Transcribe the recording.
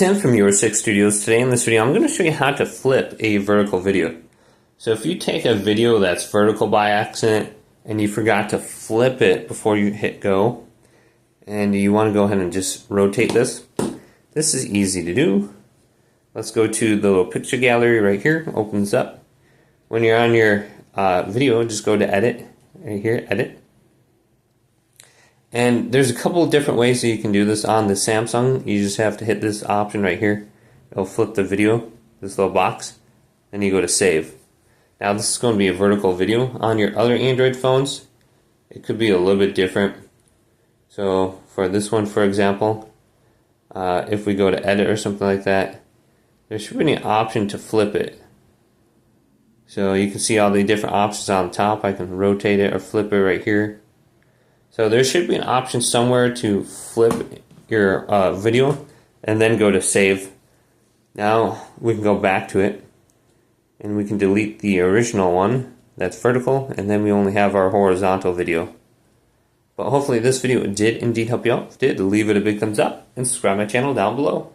Tim from Your6 Studios. Today in this video I'm going to show you how to flip a vertical video. So if you take a video that's vertical by accident and you forgot to flip it before you hit go, and you want to go ahead and just rotate this, this is easy to do. Let's go to the little picture gallery right here, opens up. When you're on your video, just go to edit, right here, edit. And there's a couple of different ways that you can do this on the Samsung. You just have to hit this option right here. It'll flip the video, this little box. Then you go to save. Now this is going to be a vertical video. On your other Android phones, it could be a little bit different. So for this one, for example, if we go to edit or something like that, there should be an option to flip it. So you can see all the different options on the top. I can rotate it or flip it right here. So there should be an option somewhere to flip your video and then go to save. Now we can go back to it and we can delete the original one that's vertical, and then we only have our horizontal video. But hopefully this video did indeed help you out. If it did, leave it a big thumbs up and subscribe to my channel down below.